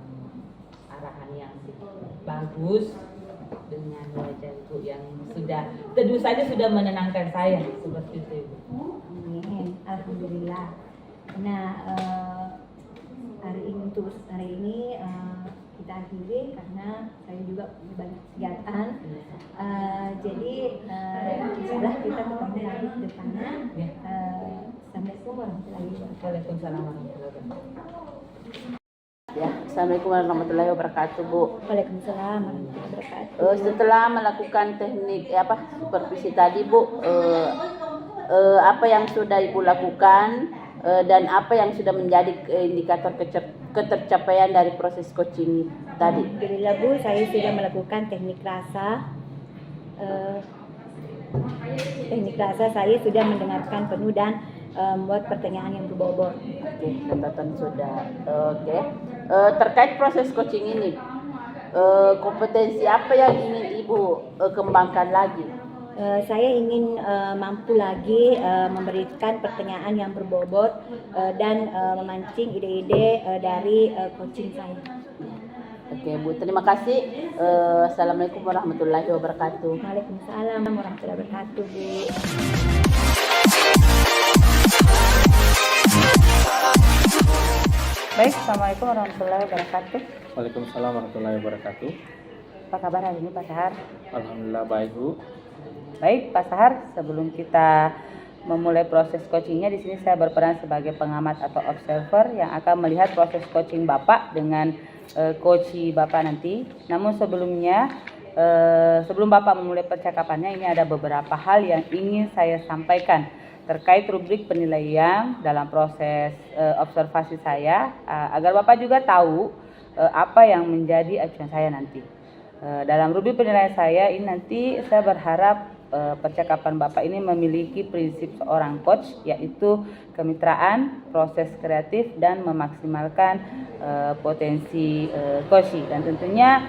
arahan yang bagus dengan wajah Ibu yang sudah tentu saja sudah menenangkan saya seperti itu Ibu. Amin. Alhamdulillah. Nah, hari ini kita akhiri karena saya juga punya banyak kegiatan. Jadi insyaallah kita ketemu lagi ke depannya. Assalamualaikum warahmatullahi wabarakatuh. Waalaikumsalam warahmatullahi wabarakatuh. Ya, Assalamualaikum warahmatullahi wabarakatuh, Bu. Waalaikumsalam warahmatullahi wabarakatuh. Setelah melakukan teknik supervisi tadi, Bu, apa yang sudah Ibu lakukan dan apa yang sudah menjadi indikator ketercapaian dari proses coaching tadi? Alhamdulillah Bu, saya sudah melakukan teknik rasa. Teknik rasa saya sudah mendengarkan penuh dan membuat pertanyaan yang berbobot. Oke, catatan sudah. Oke. Terkait proses coaching ini, kompetensi apa yang ingin Ibu kembangkan lagi? Saya ingin mampu lagi memberikan pertanyaan yang berbobot dan memancing ide-ide dari coaching saya. Oke, Bu, terima kasih. Assalamualaikum warahmatullahi wabarakatuh. Waalaikumsalam warahmatullahi wabarakatuh, Bu. Baik, Assalamualaikum warahmatullahi wabarakatuh. Waalaikumsalam warahmatullahi wabarakatuh. Apa kabar hari ini Pak Sahar? Alhamdulillah baik, Bu. Baik Pak Sahar, sebelum kita memulai proses coachingnya, di sini saya berperan sebagai pengamat atau observer yang akan melihat proses coaching Bapak dengan coachi Bapak nanti. Namun sebelumnya, sebelum Bapak memulai percakapannya, ini ada beberapa hal yang ingin saya sampaikan terkait rubrik penilaian dalam proses observasi saya, agar Bapak juga tahu apa yang menjadi acuan saya nanti. Dalam rubrik penilaian saya ini nanti saya berharap percakapan Bapak ini memiliki prinsip seorang coach, yaitu kemitraan, proses kreatif, dan memaksimalkan potensi coaching. Dan tentunya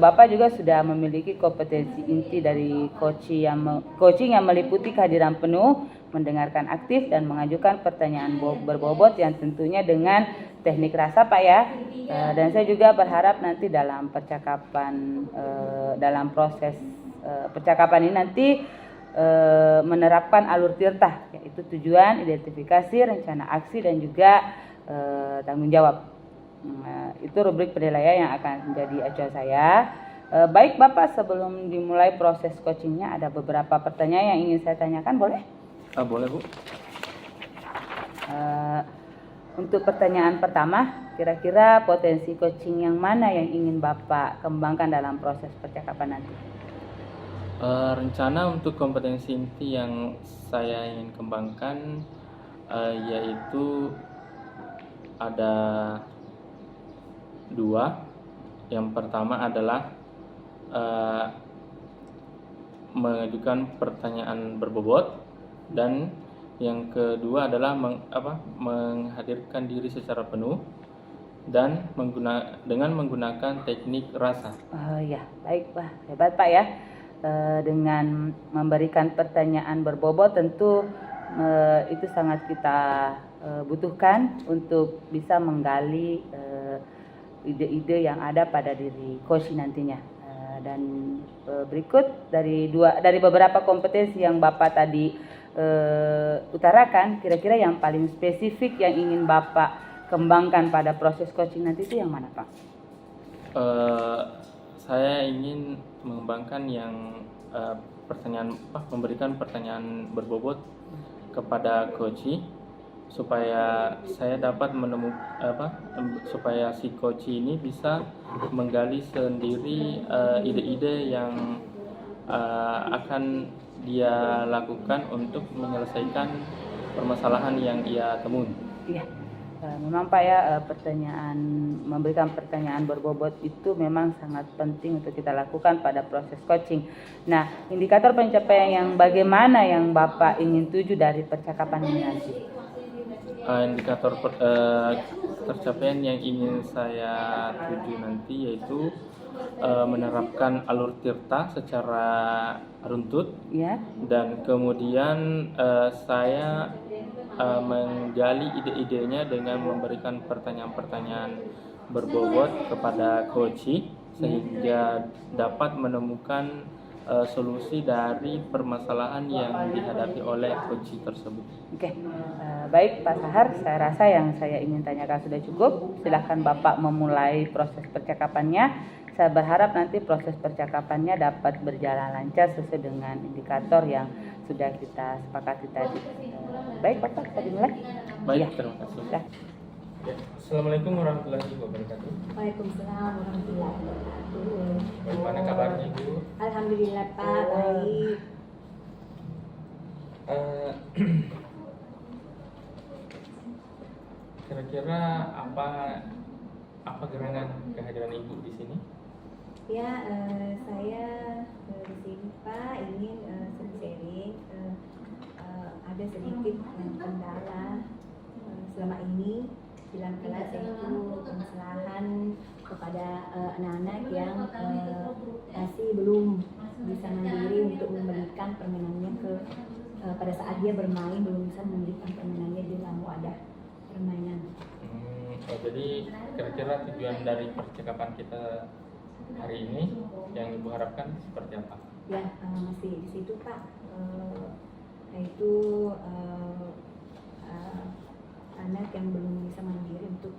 Bapak juga sudah memiliki kompetensi inti dari coaching yang meliputi kehadiran penuh, mendengarkan aktif, dan mengajukan pertanyaan berbobot yang tentunya dengan teknik rasa Pak ya. Dan saya juga berharap nanti dalam percakapan, dalam proses percakapan ini nanti menerapkan alur tirta, yaitu tujuan, identifikasi, rencana aksi, dan juga tanggung jawab. Itu rubrik penilaian yang akan menjadi acuan saya. Baik Bapak, sebelum dimulai proses coachingnya ada beberapa pertanyaan yang ingin saya tanyakan, boleh? Boleh, Bu. Untuk pertanyaan pertama, kira-kira potensi coaching yang mana yang ingin Bapak kembangkan dalam proses percakapan nanti? Rencana untuk kompetensi inti yang saya ingin kembangkan yaitu ada dua. Yang pertama adalah mengajukan pertanyaan berbobot, dan yang kedua adalah menghadirkan diri secara penuh dan dengan menggunakan teknik rasa. Ya, baik Pak, hebat Pak ya. Dengan memberikan pertanyaan berbobot tentu itu sangat kita butuhkan untuk bisa menggali ide-ide yang ada pada diri coach nantinya. Dan berikut dari beberapa kompetensi yang Bapak tadi utarakan, kira-kira yang paling spesifik yang ingin Bapak kembangkan pada proses coaching nanti itu yang mana Pak? Saya ingin mengembangkan yang memberikan pertanyaan berbobot kepada coach, supaya saya dapat supaya si coach ini bisa menggali sendiri ide-ide yang akan dia lakukan untuk menyelesaikan permasalahan yang ia temui. Iya. Memang Pak ya, memberikan pertanyaan berbobot itu memang sangat penting untuk kita lakukan pada proses coaching. Nah, indikator pencapaian yang bagaimana yang Bapak ingin tuju dari percakapan ini nanti? Indikator tercapaian yang ingin saya tuju nanti yaitu menerapkan alur tirta secara runtut, ya. Dan kemudian saya menggali ide-idenya dengan memberikan pertanyaan-pertanyaan berbobot kepada coach sehingga dapat menemukan solusi dari permasalahan yang dihadapi oleh coach tersebut. Oke, baik Pak Sahar, saya rasa yang saya ingin tanyakan sudah cukup. Silahkan Bapak memulai proses percakapannya. Saya berharap nanti proses percakapannya dapat berjalan lancar sesuai dengan indikator yang sudah kita sepakati tadi. Baik Bapak, kita dimulai. Baik, Ya. terima kasih. Sudah. Ya, Assalamualaikum warahmatullahi wabarakatuh. Waalaikumsalam warahmatullahi wabarakatuh. Bagaimana kabarnya Ibu? Alhamdulillah Pak, baik. Kira-kira apa gerangan kehadiran Ibu di sini? Ya, saya di sini Pak ingin sharing ada sedikit kendala selama ini dalam kelas, yaitu permasalahan kepada anak-anak yang masih belum bisa mandiri untuk membelikan permainannya pada saat dia bermain, belum bisa membelikan permainannya di dalam wadah permainan. Jadi kira-kira tujuan dari percakapan kita hari ini yang Ibu harapkan seperti apa? Ya, masih di situ Pak, yaitu anak yang belum bisa mandiri untuk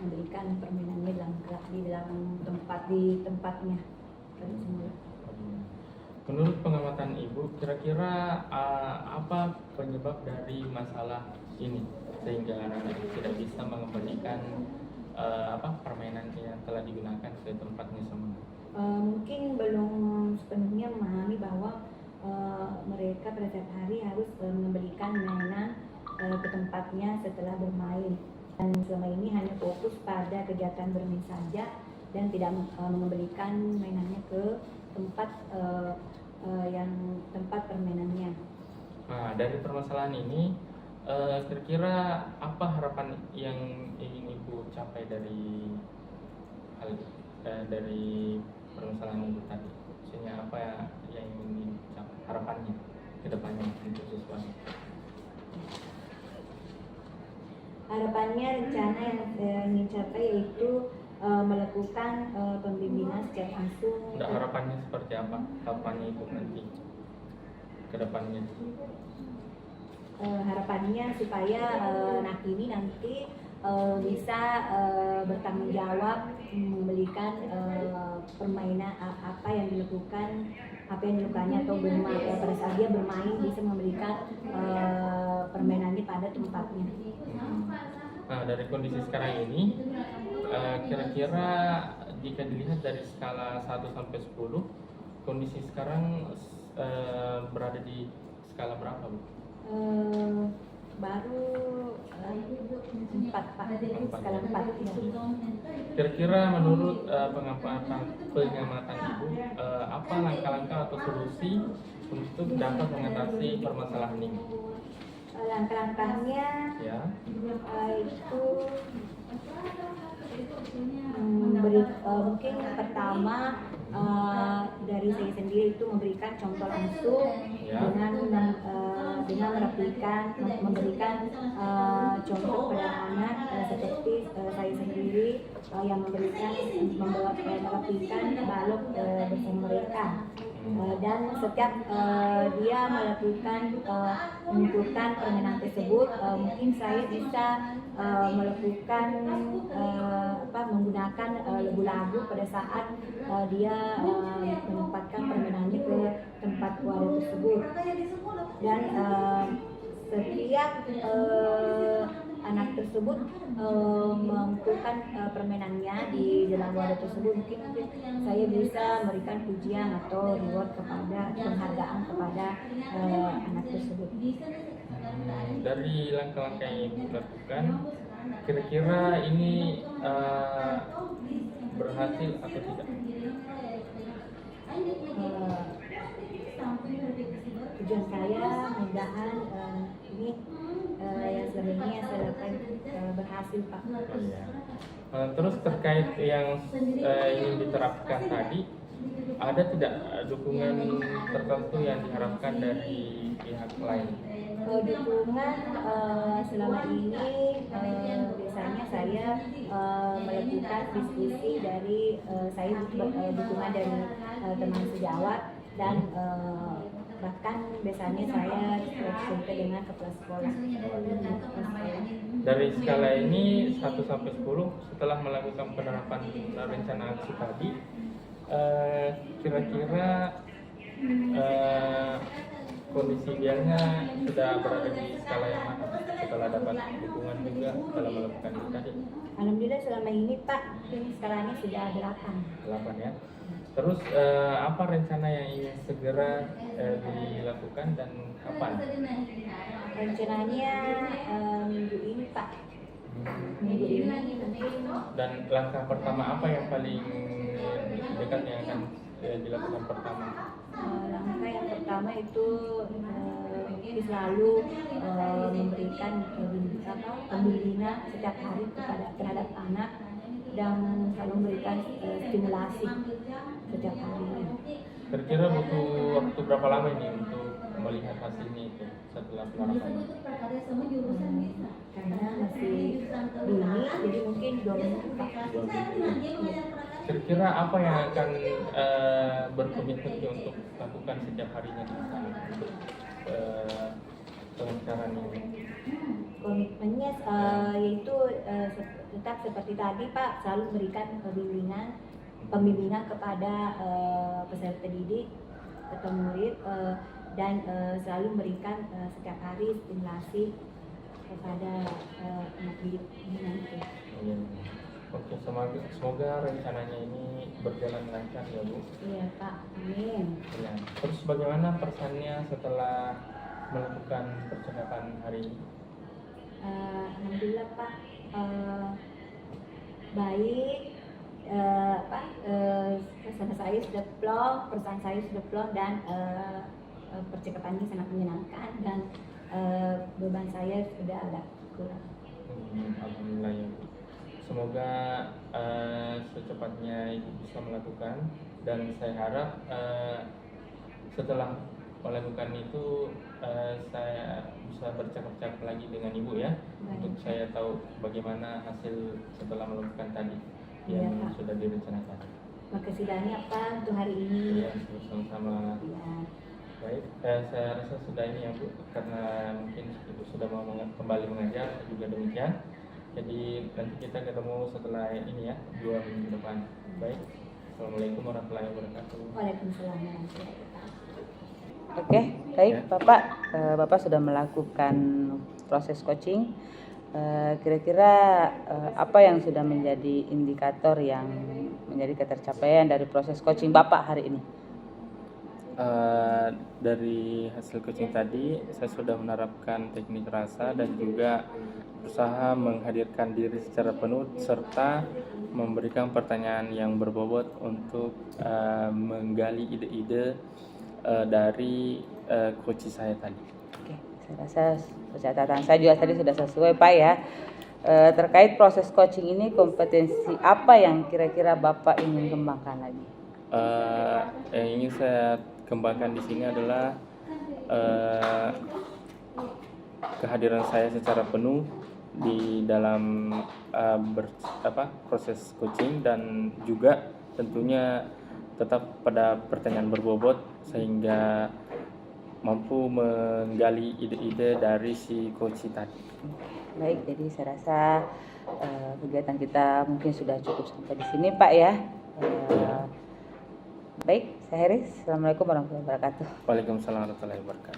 memberikan permainannya di dalam tempatnya pada semula. Menurut pengamatan Ibu, kira-kira apa penyebab dari masalah ini sehingga anak-anak tidak bisa mengembalikan permainan yang telah digunakan ke tempatnya semula? Mungkin belum sepenuhnya memahami bahwa mereka pada saat hari harus mengembalikan mainan ke tempatnya setelah bermain, dan selama ini hanya fokus pada kegiatan bermain saja dan tidak mengembalikan mainannya ke tempat permainannya. Nah, dari permasalahan ini kira-kira apa harapan yang ingin Ibu capai dari dari permasalahan Ibu tadi? Maksudnya apa yang ingin capai, harapannya ke depannya untuk siswa? Harapannya, rencana yang ingin capai yaitu melakukan pembimbingan secara langsung. Nah, harapannya seperti apa? Harapannya Ibu nanti ke depannya? Harapannya supaya anak ini nanti bisa bertanggung jawab membelikan permainan apa yang dilakukannya atau pada saat dia bermain bisa memberikan permainannya pada tempatnya. Nah, dari kondisi sekarang ini kira-kira jika dilihat dari skala 1 sampai 10, kondisi sekarang berada di skala berapa, Bu? Baru 4 Pak, skala 4 ya. Kira-kira menurut pengamatan Ibu, apa langkah-langkah atau solusi untuk dapat mengatasi permasalahan ini? Langkah-langkahnya Ya. itu mungkin pertama dari saya sendiri itu memberikan contoh langsung Ya. dengan memberikan contoh kepada anak seperti saya sendiri yang melakukan balok bersama mereka. Dan setiap dia melakukan mengumpulkan permainan tersebut, mungkin saya bisa melakukan menggunakan lagu-lagu pada saat dia menempatkan permainannya ke tempat wadah tersebut. Dan setiap anak tersebut mengumpulkan permainannya di dalam wadah tersebut, mungkin saya bisa memberikan pujian atau reward kepada penghargaan kepada anak tersebut. Dari langkah-langkah yang Ibu lakukan, kira-kira ini berhasil atau tidak? Tujuan saya mudah-mudahan ini yang selama ini yang saya lakukan berhasil Pak. Terus terkait yang ingin diterapkan tadi, ada tidak dukungan tertentu yang diharapkan dari pihak lain? Dukungan selama ini biasanya saya saya melakukan diskusi dari saya dukungan dari teman sejawat dan bahkan biasanya saya konsultasi dengan kepala sekolah. Dari skala ini 1 sampai 10 setelah melakukan penerapan rencana aksi tadi, kira-kira kondisi idealnya sudah berada di skala yang mana setelah dapat dukungan juga dalam melakukan itu tadi? Alhamdulillah selama ini Pak skalanya sudah 8 ya. Terus apa rencana yang ingin segera dilakukan dan kapan? Rencananya minggu ini Pak. Minggu ini Dan langkah pertama apa yang paling dekat yang akan dilakukan pertama? langkah yang pertama itu selalu memberikan pembinaan setiap hari terhadap anak dan selalu memberikan stimulasi setiap hari. Kira-kira butuh waktu berapa lama ini untuk melihat hasilnya itu setelah penerapan? Karena masih dini, jadi mungkin 2 minggu Pak. Kira-kira apa yang akan berkomitmen untuk lakukan setiap harinya di sana untuk pelancaran ini? Komitmennya yaitu tetap seperti tadi Pak, selalu memberikan pembimbingan kepada peserta didik atau murid dan selalu memberikan setiap hari stimulasi kepada anak didik ini nanti. Oke, semoga rencananya ini berjalan lancar ya Bu. Iya Pak, amin. Ya. Terus bagaimana persannya setelah melakukan percakapan hari ini? Alhamdulillah Pak, baik. Pesan saya sudah plong, perusahaan saya sudah plong dan percakapan ini sangat menyenangkan dan beban saya sudah agak kurang. Alhamdulillah ya Bu. Semoga secepatnya Ibu bisa melakukan dan saya harap setelah melakukan itu saya bisa bercakap-cakap lagi dengan Ibu ya. Baik. Untuk saya tahu bagaimana hasil setelah melakukan tadi Iya, yang Pak. sudah direncanakan. Makasih banyak Pak untuk hari ini. Ya, sama-sama. Ya. Baik, saya rasa sudah ini ya Bu, karena mungkin Ibu sudah mau kembali mengajar juga demikian. Jadi nanti kita ketemu setelah ini ya, 2 minggu depan. Baik, Assalamualaikum warahmatullahi wabarakatuh. Waalaikumsalam warahmatullahi wabarakatuh. Oke, baik Bapak. Bapak sudah melakukan proses coaching. Kira-kira apa yang sudah menjadi indikator yang menjadi ketercapaian dari proses coaching Bapak hari ini? Dari hasil coaching tadi, saya sudah menerapkan teknik rasa dan juga berusaha menghadirkan diri secara penuh serta memberikan pertanyaan yang berbobot untuk menggali ide-ide dari coach saya tadi. Oke, saya rasa catatan saya juga tadi sudah sesuai Pak ya. Terkait proses coaching ini, kompetensi apa yang kira-kira Bapak ingin kembangkan lagi? Yang ingin saya kembangkan di sini adalah kehadiran saya secara penuh di dalam proses coaching dan juga tentunya tetap pada pertanyaan berbobot sehingga mampu menggali ide-ide dari si coach tadi. Baik, jadi saya rasa kegiatan kita mungkin sudah cukup sampai di sini Pak ya. Baik, saya Heris. Assalamualaikum warahmatullahi wabarakatuh. Waalaikumsalam warahmatullahi wabarakatuh.